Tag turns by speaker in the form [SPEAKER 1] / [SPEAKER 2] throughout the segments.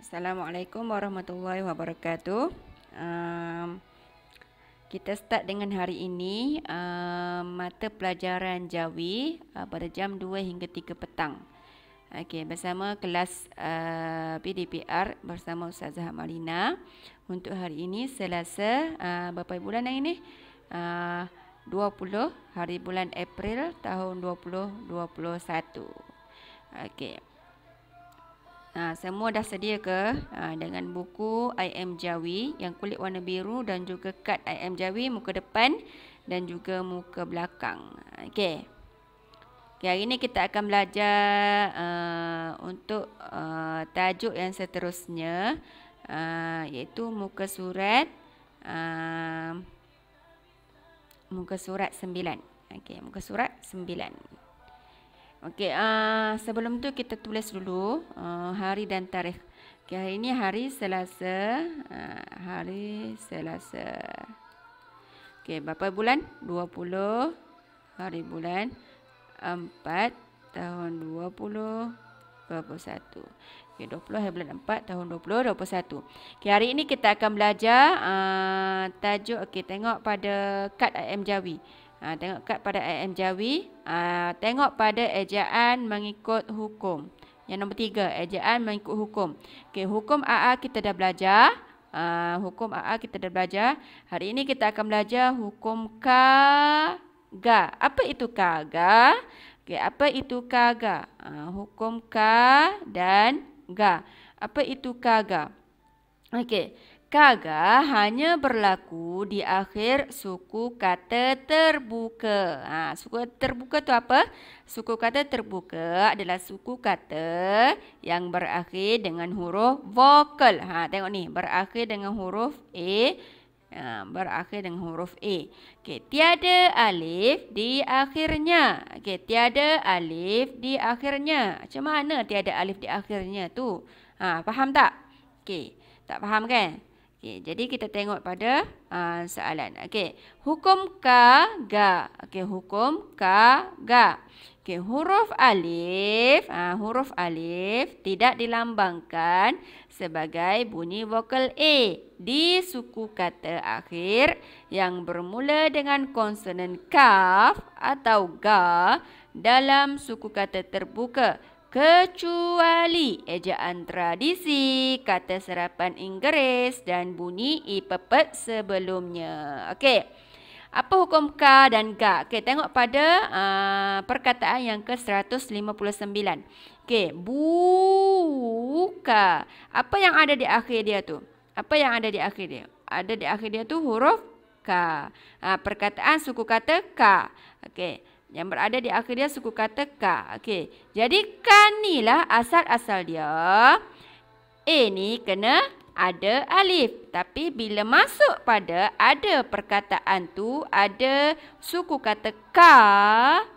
[SPEAKER 1] Assalamualaikum warahmatullahi wabarakatuh. Kita start dengan hari ini mata pelajaran Jawi pada jam 2 hingga 3 petang. Okey, bersama kelas PDPR bersama Ustazah Malina. Untuk hari ini Selasa, berapa bulan yang ini? 20 hari bulan April tahun 2021. Okey. Semua dah sedia ke dengan buku IM Jawi yang kulit warna biru dan juga kad IM Jawi muka depan dan juga muka belakang. Okey. Hari ini kita akan belajar untuk tajuk yang seterusnya, iaitu muka surat 9. Okey, muka surat 9. Okey, sebelum tu kita tulis dulu hari dan tarikh. Okey, hari ini hari Selasa. Hari Selasa. Okey, berapa bulan? 20 hari bulan 4 tahun 2021. Okey, 20 hari bulan 4 tahun 2021. Okey, hari ini kita akan belajar tajuk. Okey, tengok pada kad IM Jawi. Tengok kad pada IM Jawi. Tengok pada ejaan mengikut hukum. Yang nombor 3, ejaan mengikut hukum. Okey, hukum AA kita dah belajar. Hukum AA kita dah belajar. Hari ini kita akan belajar hukum kaga. Apa itu kaga? Okey, apa itu kaga? Hukum ka dan ga. Apa itu kaga? Okey, kaga hanya berlaku di akhir suku kata terbuka. Suku kata terbuka tu apa? Suku kata terbuka adalah suku kata yang berakhir dengan huruf vokal. Tengok ni, berakhir dengan huruf A. Berakhir dengan huruf A. Okey, tiada alif di akhirnya. Okey, tiada alif di akhirnya. Macam mana tiada alif di akhirnya tu? Faham tak? Okey, tak faham kan? Okey, jadi kita tengok pada soalan. Okey, hukum kaga. Okey, hukum kaga. Okey, huruf alif tidak dilambangkan sebagai bunyi vokal A di suku kata akhir yang bermula dengan konsonan kaf atau ga dalam suku kata terbuka, kecuali ejaan tradisi, kata serapan Inggeris dan bunyi i pepet sebelumnya. Okey, apa hukum ka dan ga? Okey, tengok pada perkataan yang ke-159. Okey, buka. Apa yang ada di akhir dia tu? Apa yang ada di akhir dia? Ada di akhir dia tu huruf ka. Perkataan suku kata ka. Okey, yang berada di akhir dia suku kata ka. Okey, jadi ka ni lah asal-asal dia. A ni kena ada alif. Tapi bila masuk pada ada perkataan tu, ada suku kata ka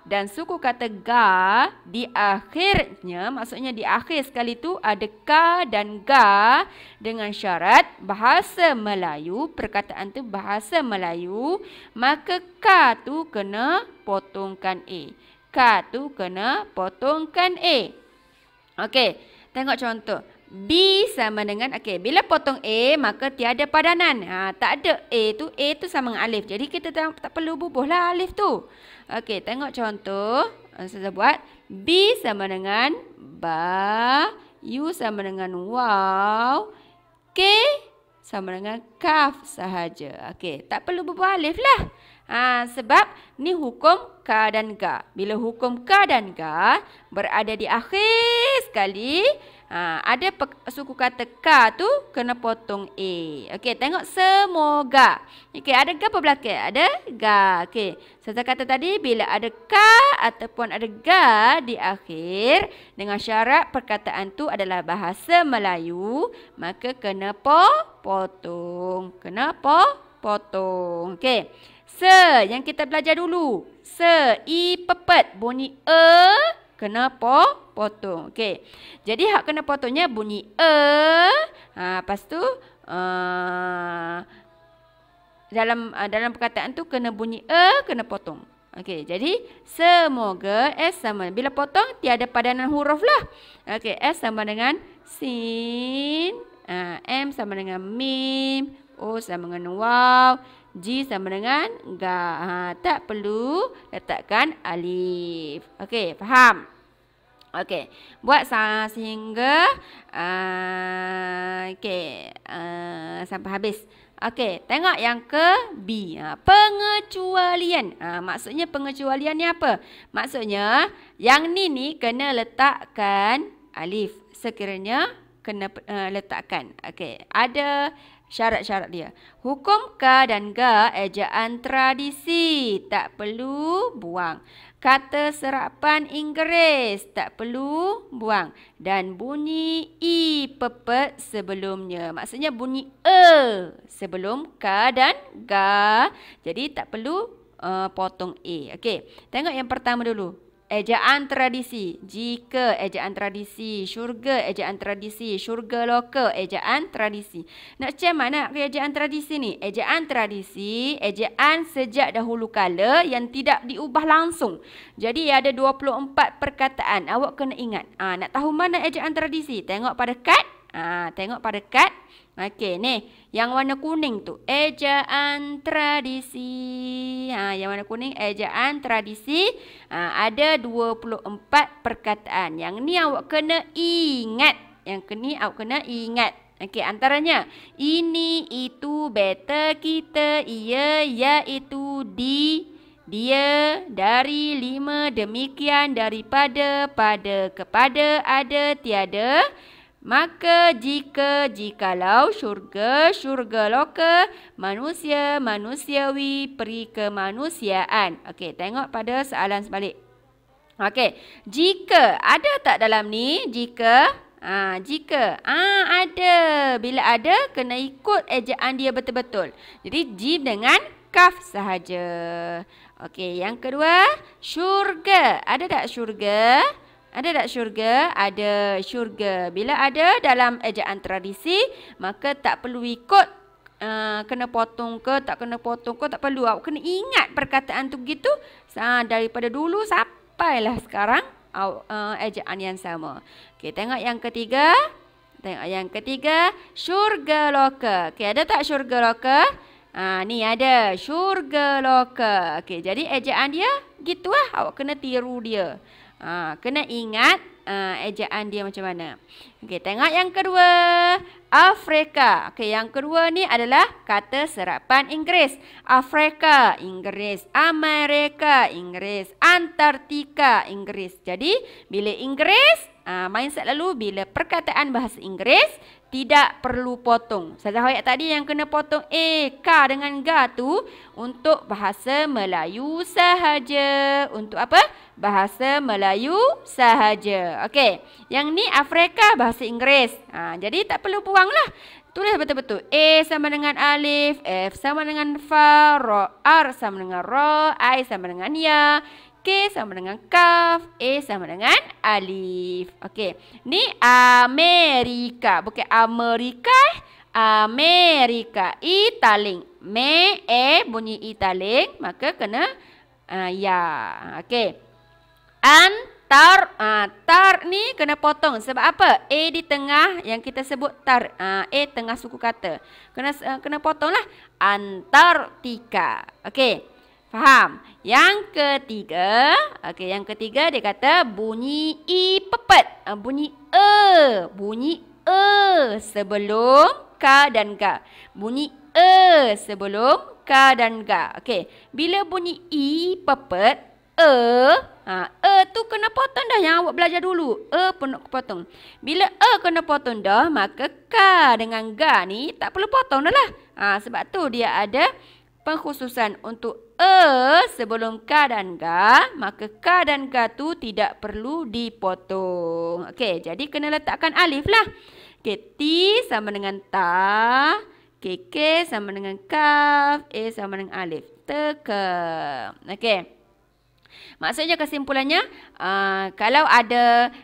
[SPEAKER 1] dan suku kata ga di akhirnya, maksudnya di akhir sekali tu ada ka dan ga dengan syarat bahasa Melayu, perkataan tu bahasa Melayu, maka ka tu kena potongkan A. Ka tu kena potongkan A. Okey, tengok contoh. B sama dengan, okey, bila potong A maka tiada padanan. Tak ada A tu sama dengan alif. Jadi kita tak perlu bubuhlah alif tu. Okey, tengok contoh. Saya buat B sama dengan ba, U sama dengan waw, K sama dengan kaf sahaja. Okey, tak perlu bubuh alif lah. Sebab ni hukum ka dan ga. Bila hukum ka dan ga berada di akhir sekali, ada suku kata ka tu kena potong A. Okey, tengok semoga. Okey, ada ga apa belakang? Ada ga. Okey, saya kata tadi bila ada ka ataupun ada ga di akhir dengan syarat perkataan tu adalah bahasa Melayu, maka kena potong. Kena potong. Okey. Yang kita belajar dulu. I pepet bunyi kena potong. Okey. Jadi hak kena potongnya bunyi lepas tu dalam perkataan tu kena bunyi kena potong. Okey, jadi semoga S sama. Bila potong tiada padanan huruf lah. Okey, S sama dengan sin, M sama dengan mim, O sama dengan waw, G sama dengan ga. Tak perlu letakkan alif. Okey, faham? Okey, buat sehingga sampai habis. Okey, tengok yang ke B. Pengecualian. Maksudnya pengecualian ni apa? Maksudnya yang ni kena letakkan alif. Sekiranya kena letakkan. Okey, ada syarat-syarat dia. Hukum ka dan ga ejaan tradisi, tak perlu buang. Kata serapan Inggeris, tak perlu buang. Dan bunyi i pepet sebelumnya. Maksudnya bunyi sebelum ka dan ga. Jadi tak perlu potong e. Okey, tengok yang pertama dulu. Ejaan tradisi. Jika ejaan tradisi. Syurga ejaan tradisi. Syurga loka ejaan tradisi. Nak macam mana ejaan tradisi ni? Ejaan tradisi, ejaan sejak dahulu kala yang tidak diubah langsung. Jadi ada 24 perkataan. Awak kena ingat. Nak tahu mana ejaan tradisi? Tengok pada kad. Tengok pada kad. Okey, ni yang warna kuning tu ejaan tradisi. Yang warna kuning ejaan tradisi. Ada 24 perkataan. Yang ni awak kena ingat. Okey, antaranya ini, itu, beta, kita, ia, iaitu, di, dia, dari, lima, demikian, daripada, pada, kepada, ada, tiada. Maka, jika, jikalau, syurga, syurga loka, manusia, manusiawi, peri kemanusiaan. Okey, tengok pada soalan sebalik. Okey, jika, ada tak dalam ni? Jika, jika, ada. Bila ada, kena ikut ejaan dia betul-betul. Jadi, jim dengan kaf sahaja. Okey, yang kedua, syurga. Ada tak syurga? Ada tak syurga? Ada syurga. Bila ada dalam ejaan tradisi, maka tak perlu ikut kena potong ke, tak kena potong ke, tak perlu. Awak kena ingat perkataan tu begitu daripada dulu sampailah sekarang ejaan yang sama. Okey, tengok yang ketiga. Syurga loka. Okey, ada tak syurga loka? Ni ada syurga loka. Okey, jadi ejaan dia gitulah. Awak kena tiru dia. Kena ingat ejaan dia macam mana. Okey, tengok yang kedua. Afrika. Okey, yang kedua ni adalah kata serapan Inggeris. Afrika, Inggeris. Amerika, Inggeris. Antartika, Inggeris. Jadi, bila Inggeris, mindset lalu bila perkataan bahasa Inggeris, tidak perlu potong. Saja ayat tadi yang kena potong K dengan ga tu untuk bahasa Melayu sahaja. Untuk apa? Bahasa Melayu sahaja. Okey. Yang ni Afrika bahasa Inggeris. Jadi tak perlu buanglah. Tulis betul-betul. A sama dengan alif, F sama dengan fa, R sama dengan ro, I sama dengan ya, K sama dengan kaf, A sama dengan alif. Okey. Ni Amerika. Bukan Amerika. Amerika. I taling. Bunyi I taling. Maka kena ya. Okey. Tar ni kena potong. Sebab apa? A di tengah yang kita sebut tar. A tengah suku kata. Kena potonglah. Antartika. Okey. Faham? Yang ketiga, yang ketiga dia kata bunyi i pepet. Bunyi sebelum ka dan ga. Bunyi sebelum ka dan ga. Okey, bila bunyi i pepet, tu kena potong dah yang awak belajar dulu. Pun nak potong. Bila kena potong dah, maka ka dengan ga ni tak perlu potong dah lah. Sebab tu dia ada pengkhususan untuk sebelum ka dan ga, maka ka dan ga tu tidak perlu dipotong. Okey, jadi kena letakkan alif lah. Okey, T sama dengan ta, K sama dengan kaf, A sama dengan alif. Teka. Okey. Maksudnya kesimpulannya, kalau ada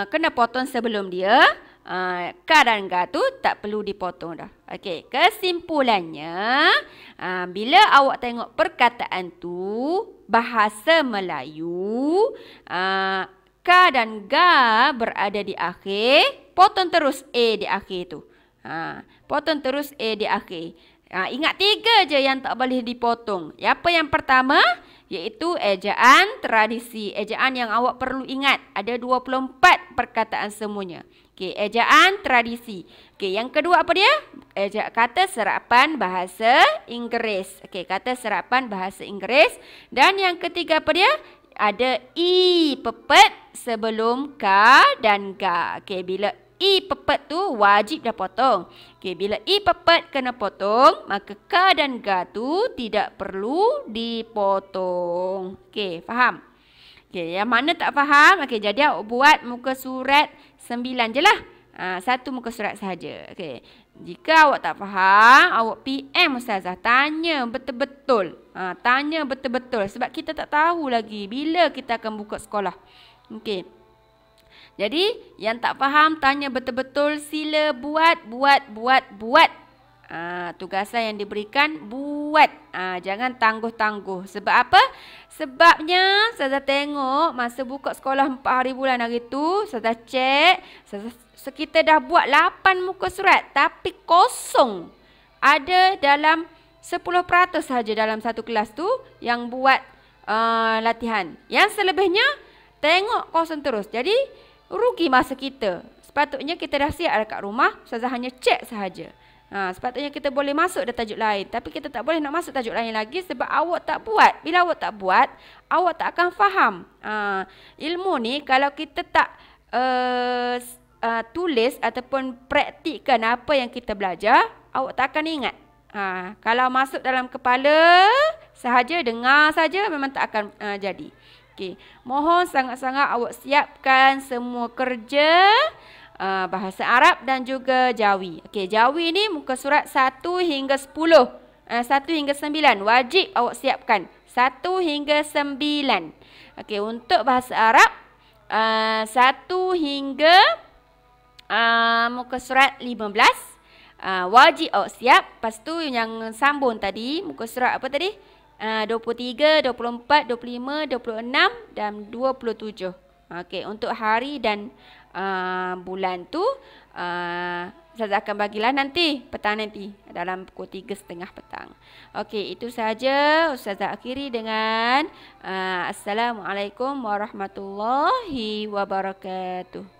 [SPEAKER 1] kena potong sebelum dia, ka dan ga tu tak perlu dipotong dah. Okey, kesimpulannya, bila awak tengok perkataan tu bahasa Melayu, ka dan ga berada di akhir, potong terus A di akhir tu. Potong terus A di akhir. Ingat 3 je yang tak boleh dipotong. Apa yang pertama? Iaitu ejaan tradisi. Ejaan yang awak perlu ingat. Ada 24 perkataan semuanya. Okey, ejaan tradisi. Okey, yang kedua apa dia? Kata serapan bahasa Inggeris. Okey, kata serapan bahasa Inggeris. Dan yang ketiga apa dia? Ada i pepet sebelum ka dan ga. Okey, bila i pepet tu wajib dah potong. Okey, bila i pepet kena potong, maka ka dan ga tu tidak perlu dipotong. Okey, faham? Okey, yang mana tak faham? Okey, jadi awak buat muka surat 9 je lah. Satu muka surat sahaja. Okey. Jika awak tak faham, awak PM Ustazah, tanya betul-betul. Tanya betul-betul sebab kita tak tahu lagi bila kita akan buka sekolah. Okey. Jadi, yang tak faham, tanya betul-betul, sila buat. Tugasan yang diberikan, buat. Jangan tangguh-tangguh. Sebab apa? Sebabnya, saya tengok masa buka sekolah 4 hari bulan hari tu, saya cek, kita dah buat 8 muka surat, tapi kosong. Ada dalam 10% saja dalam satu kelas tu yang buat latihan. Yang selebihnya, tengok kosong terus. Jadi, rugi masa kita. Sepatutnya kita dah siap dekat rumah, Ustazah hanya cek sahaja. Sepatutnya kita boleh masuk dah tajuk lain. Tapi kita tak boleh nak masuk tajuk lain lagi sebab awak tak buat. Bila awak tak buat, awak tak akan faham. Ilmu ni kalau kita tak tulis ataupun praktikkan apa yang kita belajar, awak tak akan ingat. Kalau masuk dalam kepala sahaja, dengar saja, memang tak akan jadi. Okey, mohon sangat-sangat awak siapkan semua kerja bahasa Arab dan juga Jawi. Okey, Jawi ni muka surat 1 hingga 10. 1 hingga 9 wajib awak siapkan. 1 hingga 9. Okey, untuk bahasa Arab 1 hingga muka surat 15 wajib awak siap. Lepas tu yang sambung tadi, muka surat apa tadi? 23, 24, 25, 26 dan 27. Okey, untuk hari dan bulan tu Ustazah akan bagilah nanti, petang nanti dalam pukul 3.30 petang. Okey, itu sahaja. Ustazah akhiri dengan Assalamualaikum warahmatullahi wabarakatuh.